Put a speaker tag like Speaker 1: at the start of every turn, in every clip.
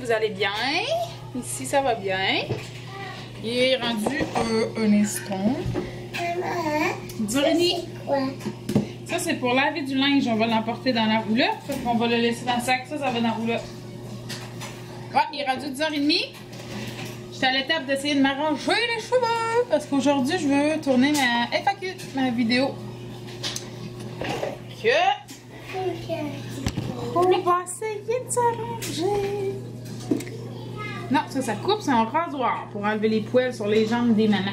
Speaker 1: vous allez bien. Ici, ça va bien. Il est rendu un instant. 10h30. Ça, c'est pour laver du linge. On va l'emporter dans la roulotte. On va le laisser dans le sac. Ça va dans la roulotte. Ouais, il est rendu 10h30. J'étais à l'étape d'essayer de m'arranger les cheveux. Parce qu'aujourd'hui, je veux tourner ma FAQ, ma vidéo. On va essayer de s'arranger. Non, ça coupe, c'est un rasoir pour enlever les poils sur les jambes des mamans.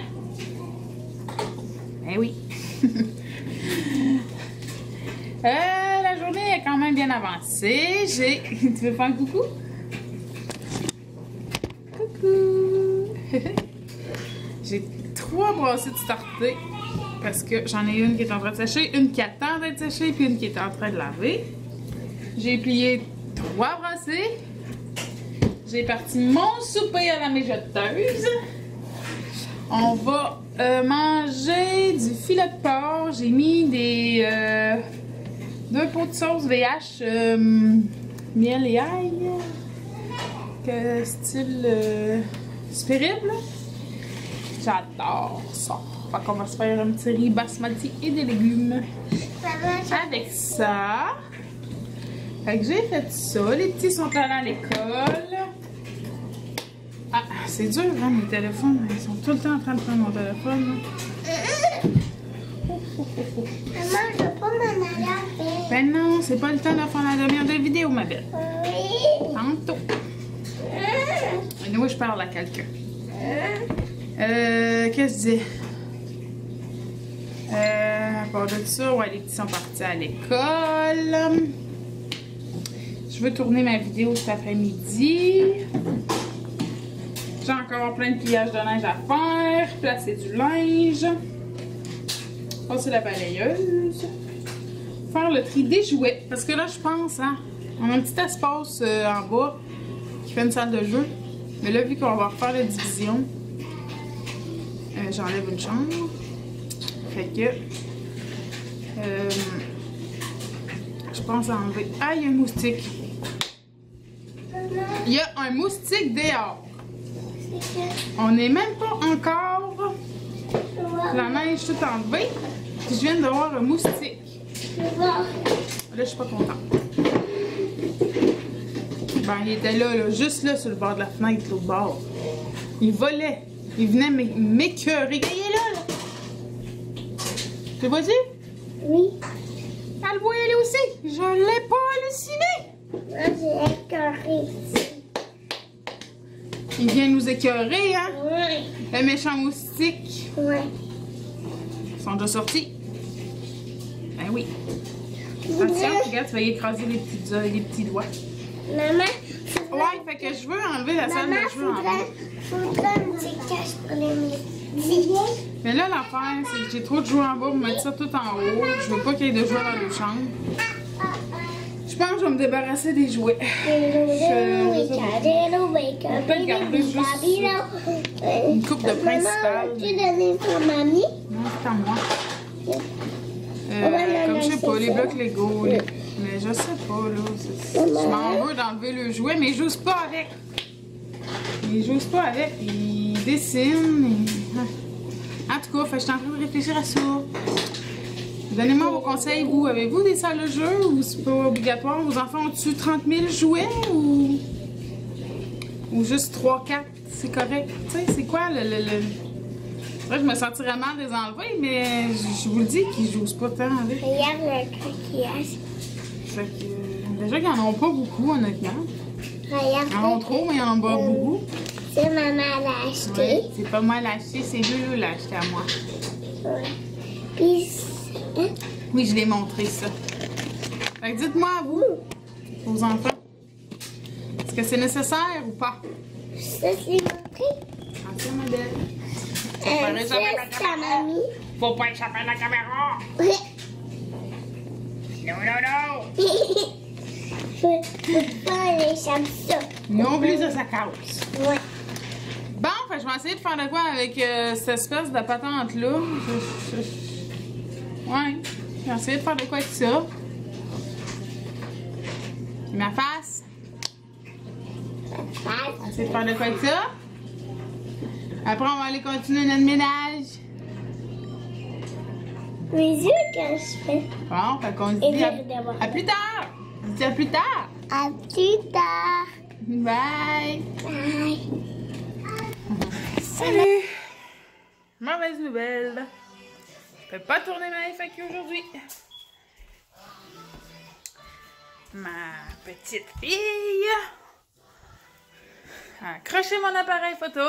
Speaker 1: Eh oui. La journée est quand même bien avancée. Tu veux faire un coucou? Coucou! J'ai 3 brassées de starter parce que j'en ai une qui est en train de sécher, une qui attend d'être séchée, puis une qui est en train de laver. J'ai plié 3 brassées. J'ai parti mon souper à la mijoteuse. On va manger du filet de porc. J'ai mis des 2 pots de sauce VH miel et ail. Style spirituel. J'adore ça. Fait qu'on va se faire un petit riz basmati et des légumes. Avec ça. Fait que j'ai fait ça. Les petits sont allés à l'école. Ah, c'est dur, hein, mes téléphones. Ils sont tout le temps en train de prendre mon téléphone.
Speaker 2: Maman, je veux pas m'en aller avec.
Speaker 1: Ben non, c'est pas le temps de faire la demi-heure de vidéo, ma belle.
Speaker 2: Oui.
Speaker 1: Tantôt. Et nous, je parle à quelqu'un. Qu'est-ce que je dis? À part de ça, ouais, les petits sont partis à l'école. Je veux tourner ma vidéo cet après-midi. J'ai encore plein de pliage de linge à faire. Placer du linge. Passer la balayeuse. Faire le tri des jouets. Parce que là, je pense, hein, on a un petit espace en bas qui fait une salle de jeu. Mais là, vu qu'on va refaire la division, j'enlève une chambre. Fait que je pense à enlever. Ah, il y a un moustique. Il y a un moustique dehors. On n'est même pas encore la neige tout enlevée. Je viens de voir un moustique. Là, je suis pas contente. Ben, il était là, juste là, sur le bord de la fenêtre, l'autre bord. Il volait. Il venait m'écœurer. Il est là. Tu le vois-tu?
Speaker 2: Oui.
Speaker 1: Elle le voit aller aussi. Je l'ai pas halluciné.
Speaker 2: Moi, j'ai écœuré.
Speaker 1: Il vient nous écœurer, hein?
Speaker 2: Oui.
Speaker 1: Le méchant moustique.
Speaker 2: Oui.
Speaker 1: Ils sont déjà sortis. Ben oui. Attention, regarde, tu vas y écraser les petits doigts.
Speaker 2: Maman.
Speaker 1: Ouais, fait que je veux enlever la salle de jeu en bas.
Speaker 2: Faudrait un petit cache pour les petits.
Speaker 1: Mais là, l'affaire, c'est que j'ai trop de jouets en bas pour mettre ça tout en haut. Je veux pas qu'il y ait de jouets dans les chambres. Je pense que je vais me débarrasser des jouets. On peut garder juste une coupe de principale.
Speaker 2: Tu donné pour mamie?
Speaker 1: Non, c'est à moi. Comme je sais pas, les blocs Lego. Mais je sais pas, là. Je m'en veux d'enlever le jouet, mais ils jouent pas avec. Ils jouent pas avec. Ils dessinent. En tout cas, je suis en train de réfléchir à ça. Donnez-moi vos conseils, vous. Avez-vous des salles de jeu ou c'est pas obligatoire? Vos enfants ont-tu 30 000 jouets ou juste 3-4? C'est correct. Tu sais, c'est quoi le... Là, je me sentirais mal de les enlever, mais je vous le dis qu'ils jouent pas tant avec.
Speaker 2: Regarde le coquillage.
Speaker 1: Fait que, déjà qu'ils n'en ont pas beaucoup, honnêtement.
Speaker 2: Regarde.
Speaker 1: Ils en ont trop, mais ils en ont pas beaucoup.
Speaker 2: C'est maman l'a acheté.
Speaker 1: Ouais, c'est pas moi l'acheter, c'est Lulu l'a acheté à moi.
Speaker 2: Ouais. Puis, hein?
Speaker 1: Oui, je l'ai montré, ça. Fait que dites-moi à vous, aux enfants, est-ce que c'est nécessaire ou pas?
Speaker 2: Ça, c'est montré.
Speaker 1: Attention, ma belle.
Speaker 2: C'est ta mamie.
Speaker 1: Faut pas échapper à la caméra!
Speaker 2: Ouais.
Speaker 1: Non, non, non!
Speaker 2: Faut pas aller comme ça.
Speaker 1: Non plus de sa casse.
Speaker 2: Ouais.
Speaker 1: Bon, fait, je vais essayer de faire de quoi avec cette espèce de patente-là. Ouais, je vais essayer de faire de quoi avec ça. Puis ma face.
Speaker 2: Face.
Speaker 1: essayer de faire de quoi avec ça. Après, on va aller continuer notre ménage.
Speaker 2: Mes yeux, qu'est-ce que je fais?
Speaker 1: Bon, fait qu'on se dit à plus tard. On se dit à plus tard.
Speaker 2: À plus tard.
Speaker 1: Bye.
Speaker 2: Bye.
Speaker 1: Salut. Mauvaise nouvelle. Je peux pas tourner ma FAQ aujourd'hui. Ma petite fille a accroché mon appareil photo.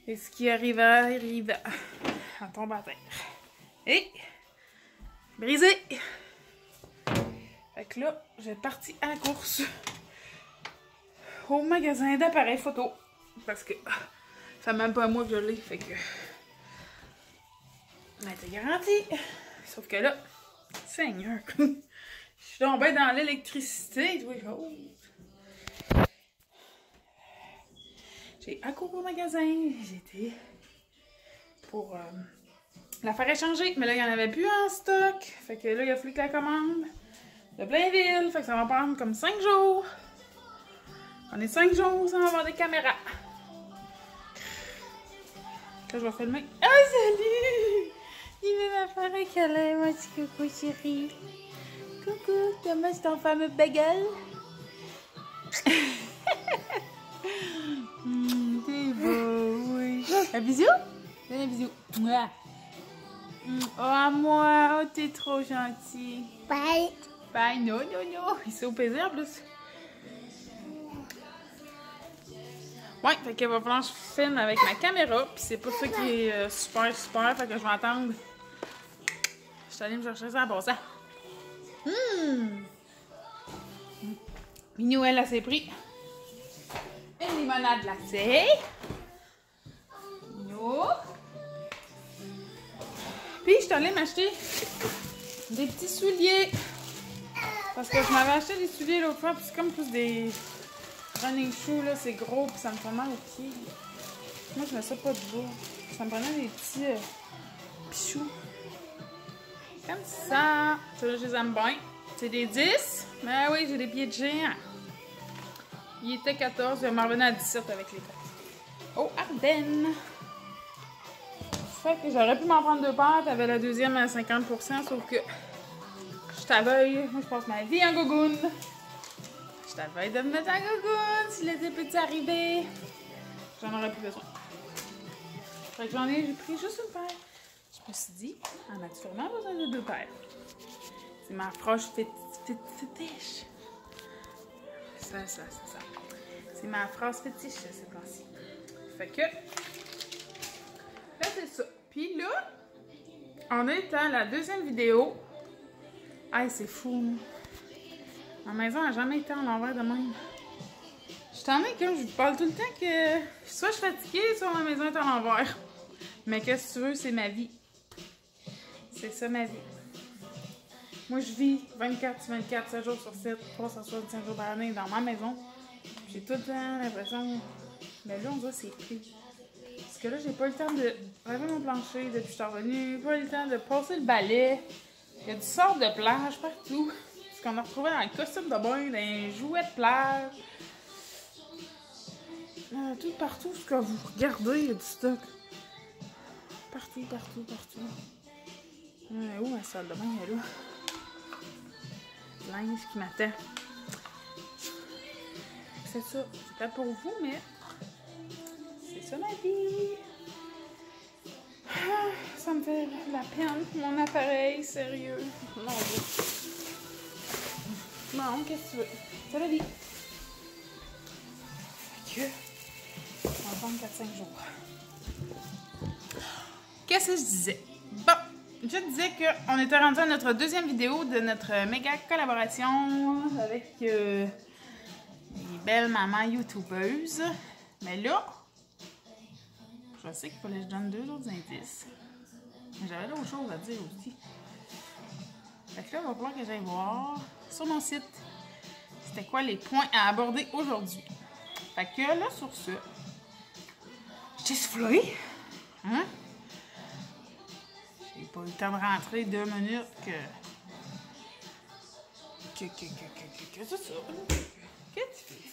Speaker 1: Et ce qui arriva, elle tombe à terre. Et brisé. Fait que là, j'ai parti à la course au magasin d'appareils photo. Parce que ça fait même pas un mois que je l'ai. Fait que elle était garantie. Sauf que là, Seigneur, je suis tombée dans l'électricité et tout les choses. J'ai accouru au magasin. J'étais pour la faire échanger. Mais là, il n'y en avait plus en stock. Fait que là, il a fallu que la commande de Blainville. Fait que ça va prendre comme 5 jours. On est 5 jours sans avoir des caméras. Là, je vais filmer. Ah, salut! Il veut me faire un câlin, mon petit coucou chéri. Coucou, comment est ton fameux bagel? T'es beau, oui. Un bisou? Donne un bisou. Mouah. Oh, à moi. Oh, t'es trop gentil.
Speaker 2: Bye.
Speaker 1: Bye. Non, non, non. Il s'est au plaisir en plus. Ouais, fait qu'il va falloir que je filme avec ma caméra. Puis c'est pas ça qui est super. Fait que je vais attendre. Je suis allée me chercher ça à bon ça. Minou, elle s'est pris une limonade glacée. Minou. Puis je suis allée m'acheter des petits souliers. Parce que je m'avais acheté des souliers l'autre fois. Puis c'est comme plus des running shoes, là. C'est gros. Puis ça me fait mal aux pieds. Moi, je mets ça pas de jour. Ça me prenait des petits pichous. Comme ça. Ceux-là, je les aime bien. C'est des 10. Mais oui, j'ai des pieds de géant. Il était 14. Je vais m'en revenir à 17 avec les pattes. Oh, Ardennes. Fait que j'aurais pu m'en prendre 2 paires. T'avais la deuxième à 50%. Sauf que je t'aveuille. Moi, je passe ma vie en gogoune. Je t'aveuille de me mettre en gogoune. Si l'été peut arriver, j'en aurais plus besoin. Fait que j'ai pris juste une paire. Je me suis dit, on a sûrement besoin de 2 paires. C'est ma froche fétiche. Ça. C'est ma phrase fétiche, cette fois-ci. Fait que, là, c'est ça. Puis là, on est à la deuxième vidéo. Hey, c'est fou. Ma maison n'a jamais été en l'envers de même. Je t'en ai que je vous parle tout le temps que soit je suis fatiguée, soit ma maison est à l'envers. Mais qu'est-ce que tu veux, c'est ma vie. C'est ça ma vie. Moi, je vis 24/24, 7 jours sur 7, 365 jours par année dans ma maison. J'ai tout le temps l'impression... Mais là, on dirait que c'est pris. Parce que là, j'ai pas eu le temps de laver mon plancher depuis que je suis revenue. Pas eu le temps de passer le balai. Il y a du sort de plage partout. Ce qu'on a retrouvé dans le costume de bain, dans les jouets de plage. Tout partout, ce que vous regardez, il y a du stock. Partout. Où ma salle de bain est là? Linge qui m'attend. C'est ça. C'est pas pour vous, mais c'est ça ma vie. Ah, ça me fait la peine. Mon appareil, sérieux. Mon Dieu. Bon, qu'est-ce que tu veux? C'est la vie. Fait que, on va prendre 4-5 jours. Qu'est-ce que je disais? Bon, je disais qu'on était rendu à notre deuxième vidéo de notre méga collaboration avec les belles mamans youtubeuses. Mais là, je sais qu'il fallait que je donne 2 autres indices. Mais j'avais d'autres choses à dire aussi. Fait que là, il va falloir que j'aille voir sur mon site c'était quoi les points à aborder aujourd'hui. Fait que là, sur ce, j'ai soufflé. Hein? J'ai pas eu le temps de rentrer 2 minutes que c'est ça. Qu'est-ce que tu fais?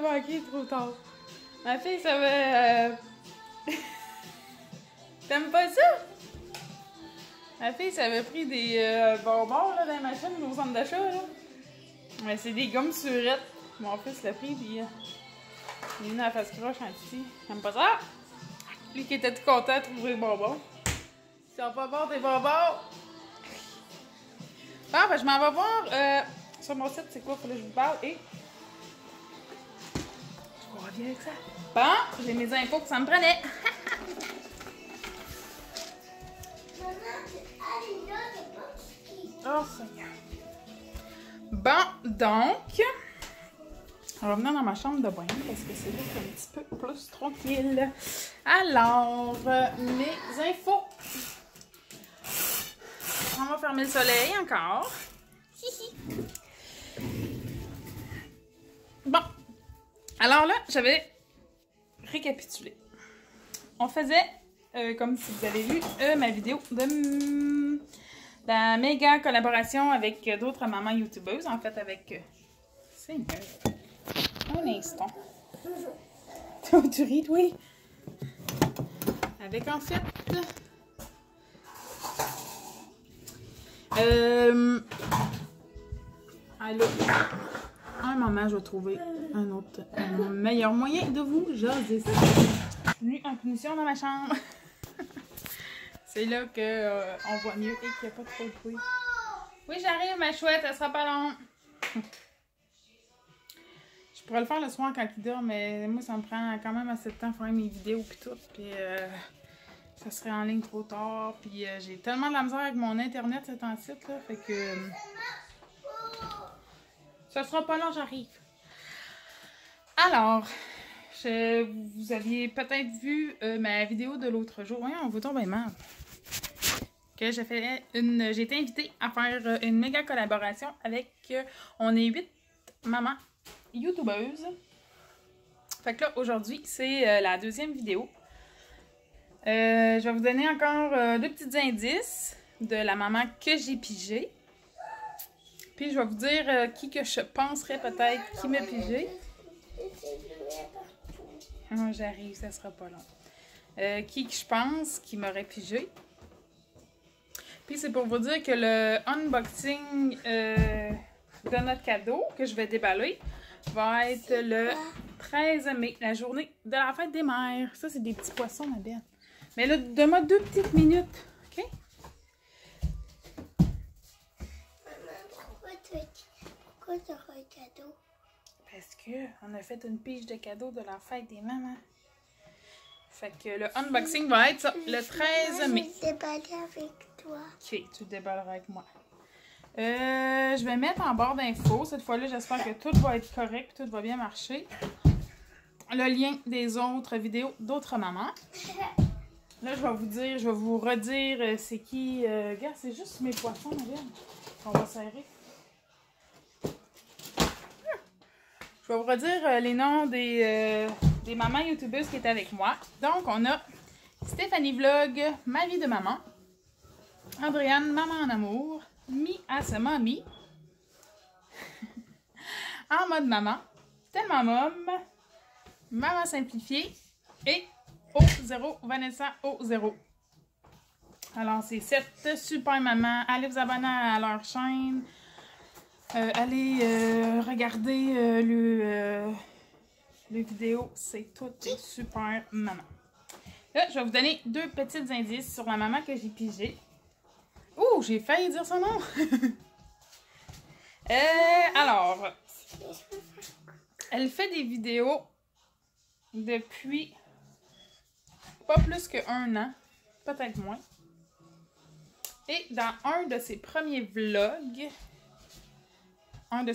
Speaker 1: manqué trop tard. Ma fille, ça va... T'aimes pas ça? Ma fille, ça avait pris des bonbons là, dans la machine au centre d'achat. Mais c'est des gommes surettes. Mon fils l'a pris, puis il est venu à la face croche en petit. T'aimes pas ça? Lui qui était tout content de trouver des bonbons. Si on va voir des bonbons... Bon, ben, je m'en vais voir sur mon site, c'est quoi, faut que je vous parle, et... Je reviens avec ça. Bon, j'ai mes infos que ça me prenait. Oh, Seigneur. Bon, donc, on va venir dans ma chambre de bain parce que c'est là un petit peu plus tranquille. Alors, mes infos. On va fermer le soleil encore. Bon, alors là, j'avais récapitulé. On faisait, comme si vous avez vu, ma vidéo de la méga collaboration avec d'autres mamans youtubeuses, en fait avec... Seigneur, un instant. Tu ris, oui? Avec en fait... Allô? Un moment, je vais trouver un meilleur moyen de vous jaser. Je suis venue en punition dans ma chambre. C'est là qu'on voit mieux et qu'il n'y a pas trop de bruit. Oui, j'arrive, ma chouette, elle sera pas long. Je pourrais le faire le soir quand il dort, mais moi, ça me prend quand même assez de temps pour faire mes vidéos puis tout. Puis ça serait en ligne trop tard. Puis j'ai tellement de la misère avec mon internet, cet site là, fait que... ça sera pas long, j'arrive. Alors, vous aviez peut-être vu ma vidéo de l'autre jour. Oui, on vous tombe bien mal. Que j'ai été invitée à faire une méga collaboration avec, on est 8 mamans youtubeuses. Fait que là, aujourd'hui, c'est la deuxième vidéo. Je vais vous donner encore deux petits indices de la maman que j'ai pigée. Puis je vais vous dire qui que je penserais peut-être qui m'a pigé. Oh, j'arrive, ça sera pas long. Qui que je pense qui m'aurait pigé. Puis c'est pour vous dire que le unboxing de notre cadeau que je vais déballer va être le 13 mai, la journée de la fête des mères. Ça, c'est des petits poissons, ma belle. Mais là, donne-moi 2 petites minutes, OK?
Speaker 2: Pourquoi tu auras un cadeau?
Speaker 1: Parce qu'on a fait une pige de cadeaux de la fête des mamans. Fait que le unboxing va être ça, le 13 mai.
Speaker 2: Je vais déballer avec toi.
Speaker 1: OK, tu déballeras avec moi. Je vais mettre en barre d'infos. Cette fois-là, j'espère que tout va être correct, tout va bien marcher. Le lien des autres vidéos d'autres mamans. Là, je vais vous dire, je vais vous redire c'est qui. Regarde, c'est juste mes poissons, regarde. On va serrer. Je vais vous redire les noms des mamans youtubeuses qui étaient avec moi. Donc, on a Stéphanie Vlog, Ma vie de maman. Andréane, Maman en amour. Mi à sa mamie. En mode maman. Tellement mom. Maman simplifiée. Et O0, Vanessa O0. Alors, c'est 7 super mamans. Allez vous abonner à leur chaîne. Allez regarder le vidéo. C'est toutes des super mamans. Là, je vais vous donner 2 petits indices sur la maman que j'ai pigée. Ouh, j'ai failli dire son nom. Alors, elle fait des vidéos depuis pas plus que1 an, peut-être moins. Et dans un de ses premiers vlogs, de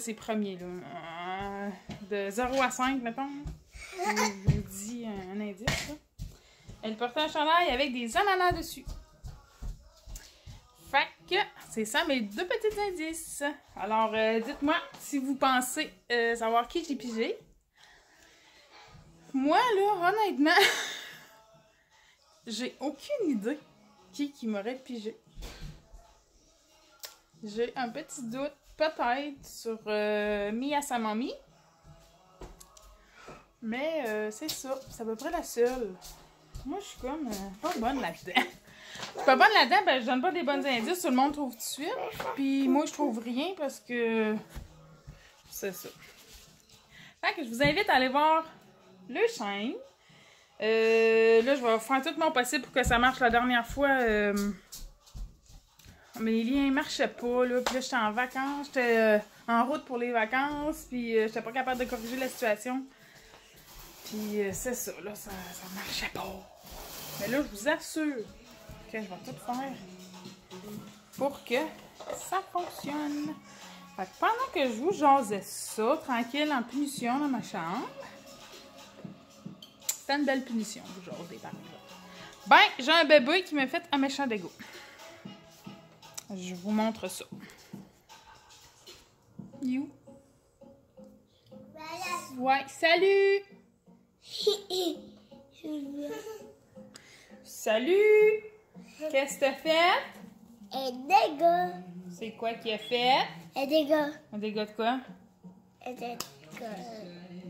Speaker 1: de 0 à 5, mettons, je vous dis un indice, là. Elle portait un chandail avec des ananas dessus. Fait que c'est ça mes 2 petits indices. Alors, dites-moi si vous pensez savoir qui j'ai pigé. Moi, là, honnêtement, j'ai aucune idée qui m'aurait pigé. J'ai un petit doute, peut-être, sur Mi à sa mamie. Mais c'est ça. C'est à peu près la seule. Moi, je suis comme pas bonne là-dedans. Je suis pas bonne là-dedans, ben je donne pas des bonnes indices. Tout le monde trouve tout de suite. Puis moi, je trouve rien parce que c'est ça. Fait que je vous invite à aller voir le chaîne. Là, je vais faire tout mon possible pour que ça marche. La dernière fois, mes liens ne marchaient pas. Là. Puis là, j'étais en vacances. J'étais en route pour les vacances. Puis j'étais pas capable de corriger la situation. Puis c'est ça, là, ça marchait pas. Mais là, je vous assure que je vais tout faire pour que ça fonctionne. Fait que pendant que je vous jasais ça, tranquille, en punition dans ma chambre, c'est une belle punition, vous jasez par exemple. Ben, j'ai un bébé qui m'a fait un méchant dégoût. Je vous montre ça. You. Ouais, salut! Salut! Qu'est-ce que t'as fait?
Speaker 2: Un dégât.
Speaker 1: C'est quoi qu'il a fait?
Speaker 2: Un dégât.
Speaker 1: Un dégât de quoi?
Speaker 2: Un dégât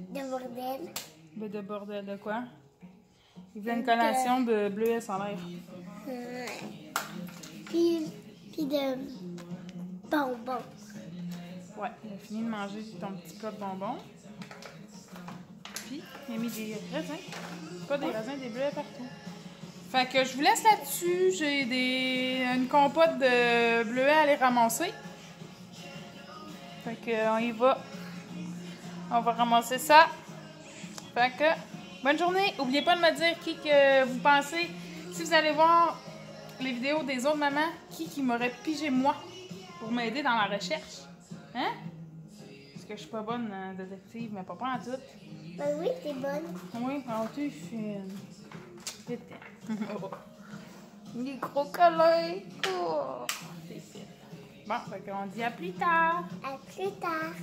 Speaker 2: de bordel.
Speaker 1: De bordel de quoi? Il voulait une collation de bleuets en l'air.
Speaker 2: Puis de bonbons.
Speaker 1: Ouais, il a fini de manger ton petit plat de bonbons. Puis, il a mis des raisins. Pas des raisins, des bleuets partout. Fait que je vous laisse là-dessus. J'ai une compote de bleuets à aller ramasser. Fait que on y va. On va ramasser ça. Fait que, bonne journée. N'oubliez pas de me dire qui que vous pensez. Si vous allez voir les vidéos des autres mamans, qui m'aurait pigé moi pour m'aider dans la recherche. Hein? Parce que je suis pas bonne détective, mais pas en tout.
Speaker 2: Ben oui, t'es bonne.
Speaker 1: Oui, alors tu es fine. Vite. Les gros câlins. Oh, c'est fine. Bon, fait qu'on dit à plus tard.
Speaker 2: À plus tard.